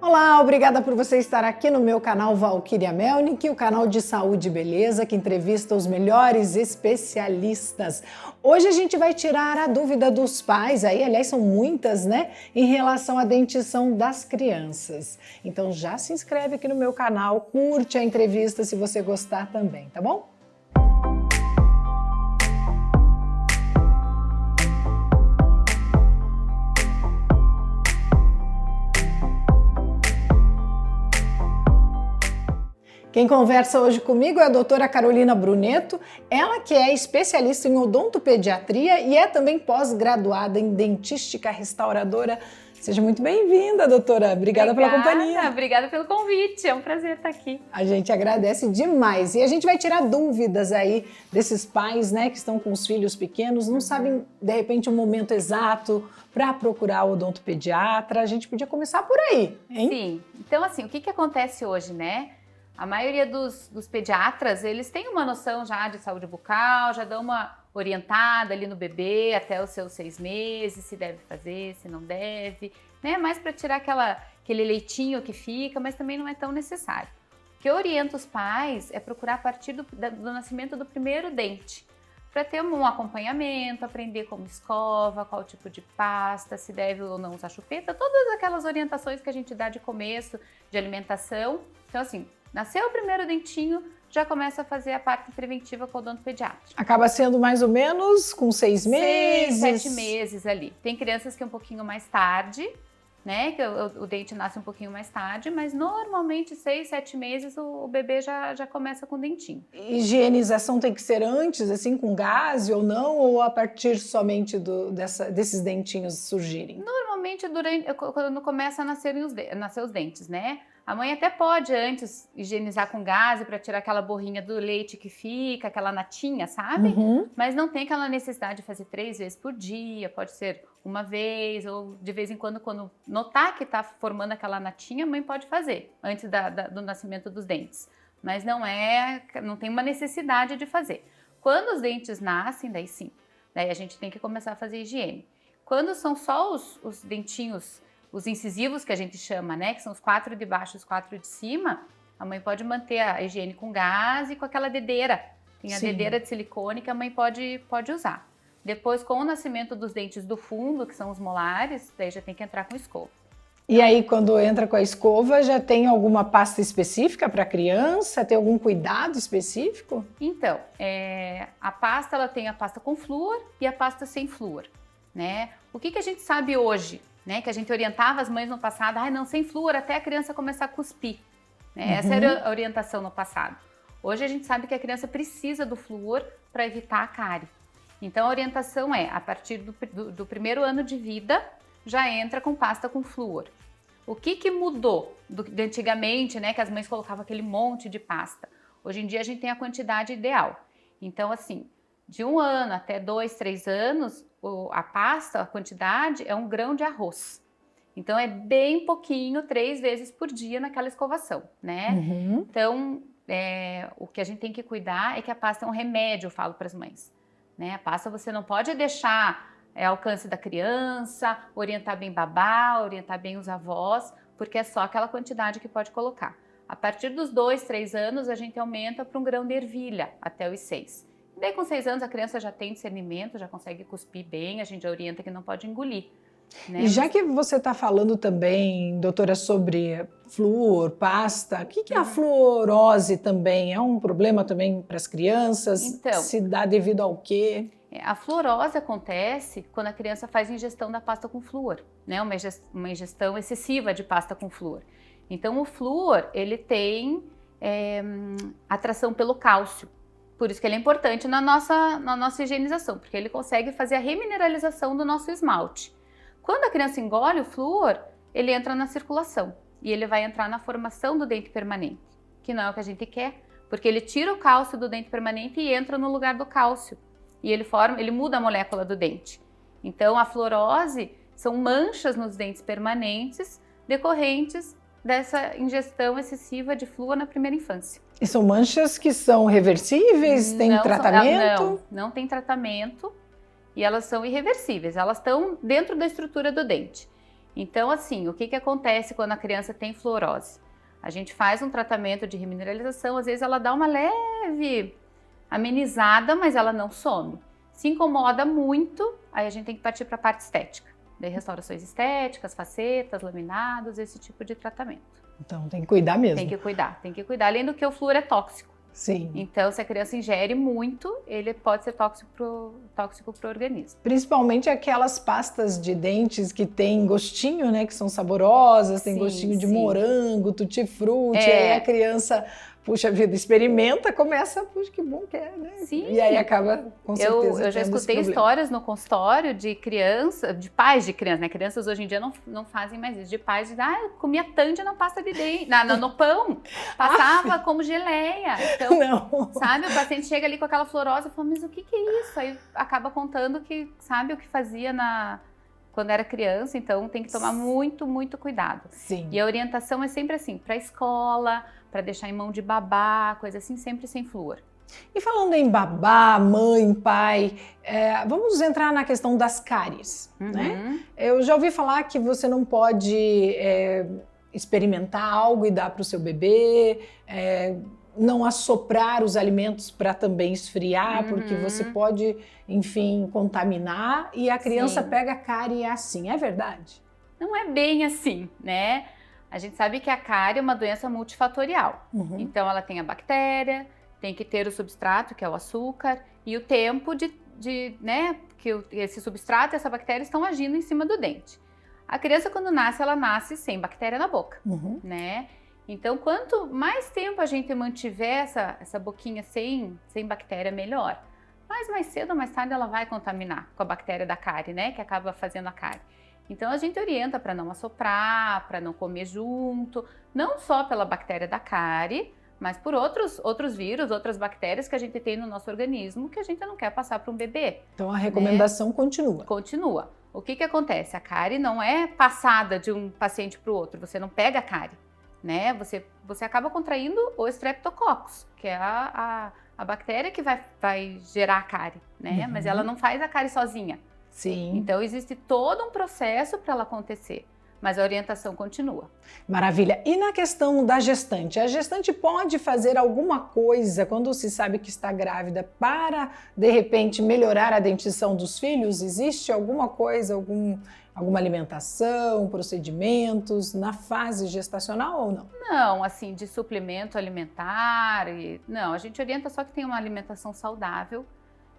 Olá, obrigada por você estar aqui no meu canal Valquíria Melnick, o canal de saúde e beleza que entrevista os melhores especialistas. Hoje a gente vai tirar a dúvida dos pais, aliás são muitas, né, em relação à dentição das crianças. Então já se inscreve aqui no meu canal, curte a entrevista se você gostar também, tá bom? Quem conversa hoje comigo é a doutora Carolina Brunetto, ela que é especialista em odontopediatria e é também pós-graduada em dentística restauradora. Seja muito bem-vinda, doutora. Obrigada pela companhia. Obrigada pelo convite, é um prazer estar aqui. A gente agradece demais e a gente vai tirar dúvidas aí desses pais, né, que estão com os filhos pequenos, não sabem, de repente, o momento exato para procurar o odontopediatra. A gente podia começar por aí, hein? Sim, então assim, o que acontece hoje, né? A maioria dos pediatras, eles têm uma noção já de saúde bucal, já dão uma orientada ali no bebê até os seus 6 meses, se deve fazer, se não deve, né? Mais para tirar aquele leitinho que fica, mas também não é tão necessário. O que eu oriento os pais é procurar a partir do nascimento do primeiro dente, para ter um acompanhamento, aprender como escova, qual tipo de pasta, se deve ou não usar chupeta, todas aquelas orientações que a gente dá de começo, de alimentação. Então assim, nasceu o primeiro dentinho, já começa a fazer a parte preventiva com o odontopediatra. Acaba sendo mais ou menos com 6 meses? 6, 7 meses ali. Tem crianças que é um pouquinho mais tarde, né? Que o dente nasce um pouquinho mais tarde, mas normalmente 6, 7 meses o bebê já começa com dentinho. Higienização tem que ser antes, assim, com gaze ou não? Ou a partir somente desses dentinhos surgirem? Normalmente quando começa a nascer os dentes, né? A mãe até pode antes higienizar com gaze para tirar aquela borrinha do leite que fica, aquela natinha, sabe? Uhum. Mas não tem aquela necessidade de fazer 3 vezes por dia, pode ser uma vez ou de vez em quando notar que está formando aquela natinha, a mãe pode fazer antes do nascimento dos dentes. Mas não tem uma necessidade de fazer. Quando os dentes nascem, daí sim, daí a gente tem que começar a fazer higiene. Quando são só os dentinhos, os incisivos que a gente chama, né, que são os 4 de baixo e os 4 de cima, a mãe pode manter a higiene com gás e com aquela dedeira. Tem a Sim. dedeira de silicone que a mãe pode usar. Depois, com o nascimento dos dentes do fundo, que são os molares, daí já tem que entrar com escova. E aí, quando entra com a escova, já tem alguma pasta específica para a criança? Tem algum cuidado específico? Então, a pasta, ela tem a pasta com flúor e a pasta sem flúor, né? O que a gente sabe hoje? Né, que a gente orientava as mães no passado, não, sem flúor até a criança começar a cuspir. Né? Uhum. Essa era a orientação no passado. Hoje a gente sabe que a criança precisa do flúor para evitar a cárie. Então a orientação é, a partir do primeiro ano de vida, já entra com pasta com flúor. O que mudou de antigamente, né, que as mães colocavam aquele monte de pasta? Hoje em dia a gente tem a quantidade ideal. Então assim, de 1 ano até 2, 3 anos, a pasta, a quantidade é 1 grão de arroz. Então é bem pouquinho, 3 vezes por dia naquela escovação, né? Uhum. Então o que a gente tem que cuidar é que a pasta é um remédio, eu falo para as mães. Né? A pasta você não pode deixar ao alcance da criança, orientar bem babá, orientar bem os avós, porque é só aquela quantidade que pode colocar. A partir dos 2, 3 anos a gente aumenta para 1 grão de ervilha até os 6. Daí com 6 anos a criança já tem discernimento, já consegue cuspir bem, a gente já orienta que não pode engolir. Né? E já que você está falando também, doutora, sobre flúor, pasta, o que é a fluorose também? É um problema também para as crianças? Então, se dá devido ao quê? A fluorose acontece quando a criança faz ingestão da pasta com flúor, né? Uma ingestão excessiva de pasta com flúor. Então o flúor, ele tem atração pelo cálcio. Por isso que ele é importante na nossa higienização, porque ele consegue fazer a remineralização do nosso esmalte. Quando a criança engole o flúor, ele entra na circulação e ele vai entrar na formação do dente permanente, que não é o que a gente quer, porque ele tira o cálcio do dente permanente e entra no lugar do cálcio. E ele muda a molécula do dente. Então a fluorose são manchas nos dentes permanentes decorrentes dessa ingestão excessiva de flúor na primeira infância. E são manchas que são reversíveis? Tem tratamento? Não tem tratamento e elas são irreversíveis. Elas estão dentro da estrutura do dente. Então, assim, o que acontece quando a criança tem fluorose? A gente faz um tratamento de remineralização, às vezes ela dá uma leve amenizada, mas ela não some. Se incomoda muito, aí a gente tem que partir para a parte estética. Daí restaurações estéticas, facetas, laminados, esse tipo de tratamento. Então tem que cuidar mesmo. Tem que cuidar. Além do que o flúor é tóxico. Sim. Então, se a criança ingere muito, ele pode ser tóxico pro organismo. Principalmente aquelas pastas de dentes que tem gostinho, né? Que são saborosas, tem gostinho de morango, tutti-frutti. Aí a criança, puxa vida, experimenta, começa, puxa, que bom que é, né? Sim. E aí acaba, com certeza, eu já escutei histórias no consultório de criança, de pais de criança, né? Crianças hoje em dia não fazem mais isso. De pais de, eu comia tanto na pasta de dente, no pão. Passava como geleia. Então, não. Sabe, o paciente chega ali com aquela fluorose e fala, mas o que é isso? Aí acaba contando que sabe o que fazia quando era criança, então tem que tomar muito, muito cuidado. Sim. E a orientação é sempre assim, para a escola, para deixar em mão de babá, coisa assim, sempre sem flúor. E falando em babá, mãe, pai, vamos entrar na questão das cáries, né? Eu já ouvi falar que você não pode experimentar algo e dar para o seu bebê, não assoprar os alimentos para também esfriar, porque você pode, enfim, contaminar e a criança pega cárie e é assim, é verdade? Não é bem assim, né? A gente sabe que a cárie é uma doença multifatorial. Então ela tem a bactéria, tem que ter o substrato, que é o açúcar, e o tempo né, que esse substrato e essa bactéria estão agindo em cima do dente. A criança, quando nasce, ela nasce sem bactéria na boca, né? Então, quanto mais tempo a gente mantiver essa boquinha sem bactéria, melhor. Mas mais cedo ou mais tarde ela vai contaminar com a bactéria da cárie, né? Que acaba fazendo a cárie. Então, a gente orienta para não assoprar, para não comer junto, não só pela bactéria da cárie, mas por outros vírus, outras bactérias que a gente tem no nosso organismo que a gente não quer passar para um bebê. Então, a recomendação continua. Continua. O que acontece? A cárie não é passada de um paciente para o outro, você não pega a cárie. Né? Você acaba contraindo o Streptococcus, que é a bactéria que vai gerar a cárie, né? Mas ela não faz a cárie sozinha. Sim. Então existe todo um processo para ela acontecer, mas a orientação continua. Maravilha. E na questão da gestante? A gestante pode fazer alguma coisa quando se sabe que está grávida para, de repente, melhorar a dentição dos filhos? Existe alguma coisa, alguma alimentação, procedimentos na fase gestacional ou não? Não, assim, de suplemento alimentar, não, a gente orienta só que tem uma alimentação saudável,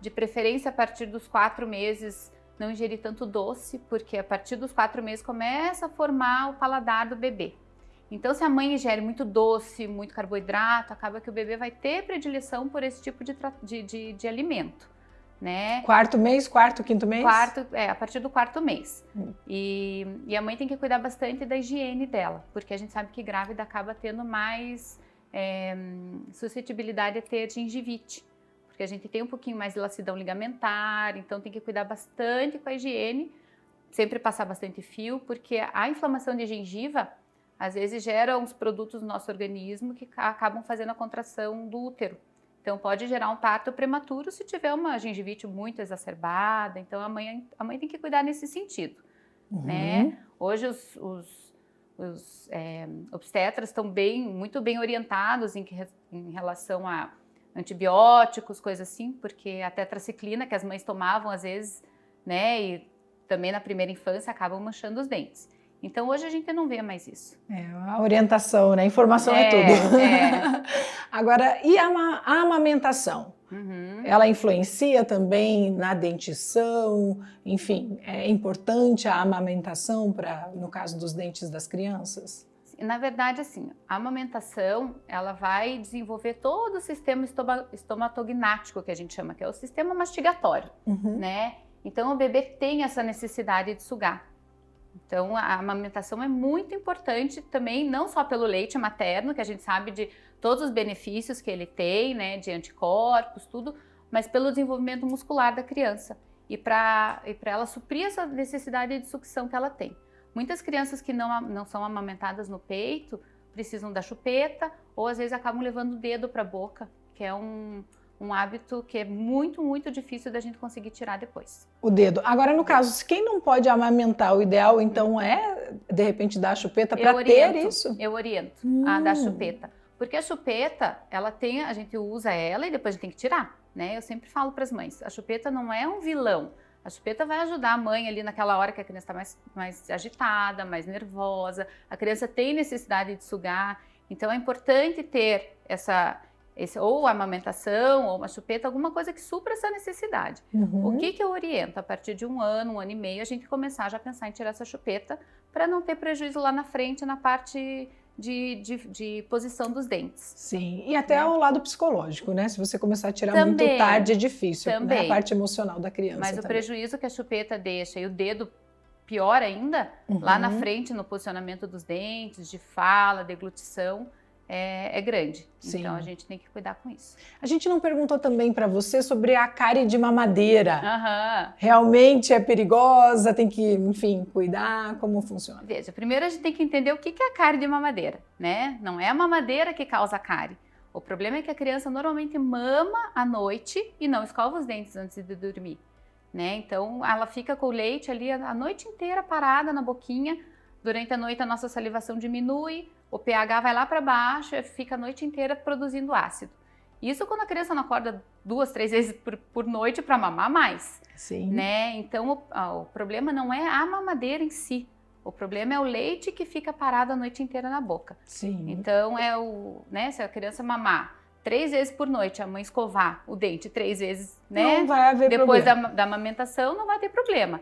de preferência a partir dos 4 meses, não ingerir tanto doce, porque a partir dos 4 meses começa a formar o paladar do bebê. Então, se a mãe ingere muito doce, muito carboidrato, acaba que o bebê vai ter predileção por esse tipo de alimento. Né? Quarto mês, quinto mês? A partir do 4º mês. E a mãe tem que cuidar bastante da higiene dela, porque a gente sabe que grávida acaba tendo mais suscetibilidade a ter gengivite, porque a gente tem um pouquinho mais de lacidão ligamentar, então tem que cuidar bastante com a higiene, sempre passar bastante fio, porque a inflamação de gengiva, às vezes gera uns produtos no nosso organismo que acabam fazendo a contração do útero. Então, pode gerar um parto prematuro se tiver uma gengivite muito exacerbada. Então, a mãe tem que cuidar nesse sentido. Né? Hoje, os obstetras estão muito bem orientados em relação a antibióticos, coisas assim, porque a tetraciclina que as mães tomavam, às vezes, né, e também na primeira infância, acabam manchando os dentes. Então, hoje a gente não vê mais isso. A orientação, né? Informação é tudo. Agora, e a amamentação? Ela influencia também na dentição? Enfim, é importante a amamentação no caso dos dentes das crianças? Na verdade, assim, a amamentação, ela vai desenvolver todo o sistema estomatognático, que a gente chama, que é o sistema mastigatório, né? Então, o bebê tem essa necessidade de sugar. Então, a amamentação é muito importante também, não só pelo leite materno, que a gente sabe de todos os benefícios que ele tem, né, de anticorpos, tudo, mas pelo desenvolvimento muscular da criança e para ela suprir essa necessidade de sucção que ela tem. Muitas crianças que não são amamentadas no peito precisam da chupeta ou às vezes acabam levando o dedo para a boca, que é um um hábito que é muito, muito difícil da gente conseguir tirar depois. O dedo. Agora, no caso, se quem não pode amamentar, o ideal, então, é, de repente, dar a chupeta para ter isso? Eu oriento a dar chupeta. Porque a chupeta, a gente usa ela e depois a gente tem que tirar, né? Eu sempre falo para as mães, a chupeta não é um vilão. A chupeta vai ajudar a mãe ali naquela hora que a criança está mais agitada, mais nervosa. A criança tem necessidade de sugar. Então, é importante ter ou a amamentação, ou uma chupeta, alguma coisa que supra essa necessidade. O que eu oriento? A partir de 1 ano, 1 ano e meio, a gente começar já a pensar em tirar essa chupeta para não ter prejuízo lá na frente na parte de posição dos dentes. Sim, e até ao lado psicológico, né? Se você começar a tirar muito tarde, é difícil, né? A parte emocional da criança. Mas o prejuízo que a chupeta deixa e o dedo pior ainda, lá na frente, no posicionamento dos dentes, de fala, deglutição, é grande. Sim. Então a gente tem que cuidar com isso. A gente não perguntou também para você sobre a cárie de mamadeira. Realmente é perigosa? Tem que, enfim, cuidar? Como funciona? Veja, primeiro a gente tem que entender o que é a cárie de mamadeira, né? Não é a mamadeira que causa a cárie. O problema é que a criança normalmente mama à noite e não escova os dentes antes de dormir, né? Então ela fica com o leite ali a noite inteira parada na boquinha. Durante a noite a nossa salivação diminui, o pH vai lá para baixo e fica a noite inteira produzindo ácido. Isso quando a criança não acorda 2, 3 vezes por noite para mamar mais. Sim. Né? Então o problema não é a mamadeira em si, o problema é o leite que fica parado a noite inteira na boca. Sim. Então né, se a criança mamar 3 vezes por noite, a mãe escovar o dente 3 vezes, né? Não vai haver depois problema. da amamentação não vai ter problema.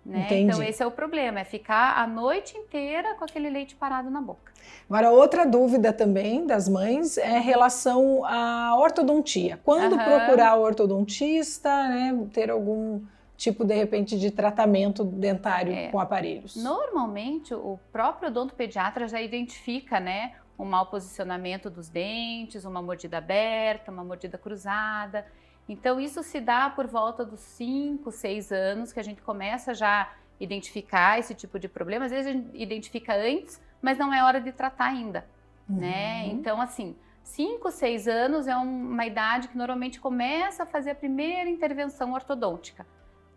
Né? Então esse é o problema, é ficar a noite inteira com aquele leite parado na boca. Agora, outra dúvida também das mães é em relação à ortodontia. Quando procurar o ortodontista, né, ter algum tipo, de repente, de tratamento dentário com aparelhos? Normalmente, o próprio odontopediatra já identifica, né, um mau posicionamento dos dentes, uma mordida aberta, uma mordida cruzada. Então, isso se dá por volta dos 5, 6 anos que a gente começa já a identificar esse tipo de problema. Às vezes a gente identifica antes, mas não é hora de tratar ainda, né? Então, assim, 5, 6 anos é uma idade que normalmente começa a fazer a primeira intervenção ortodôntica,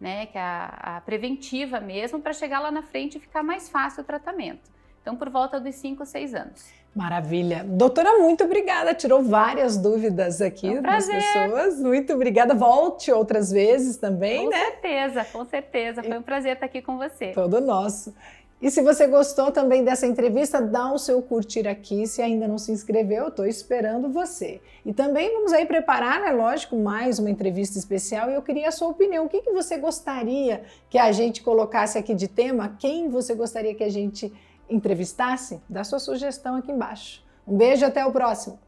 né? Que é a preventiva mesmo, para chegar lá na frente e ficar mais fácil o tratamento. Então, por volta dos 5, 6 anos. Maravilha. Doutora, muito obrigada. Tirou várias dúvidas aqui das pessoas. Muito obrigada. Volte outras vezes também, né? Com certeza. Foi um prazer estar aqui com você. Todo nosso. E se você gostou também dessa entrevista, dá o seu curtir aqui. Se ainda não se inscreveu, estou esperando você. E também vamos aí preparar, né, lógico, mais uma entrevista especial. E eu queria a sua opinião. O que você gostaria que a gente colocasse aqui de tema? Quem você gostaria que a gente entrevistasse? Dá sua sugestão aqui embaixo. Um beijo, até o próximo!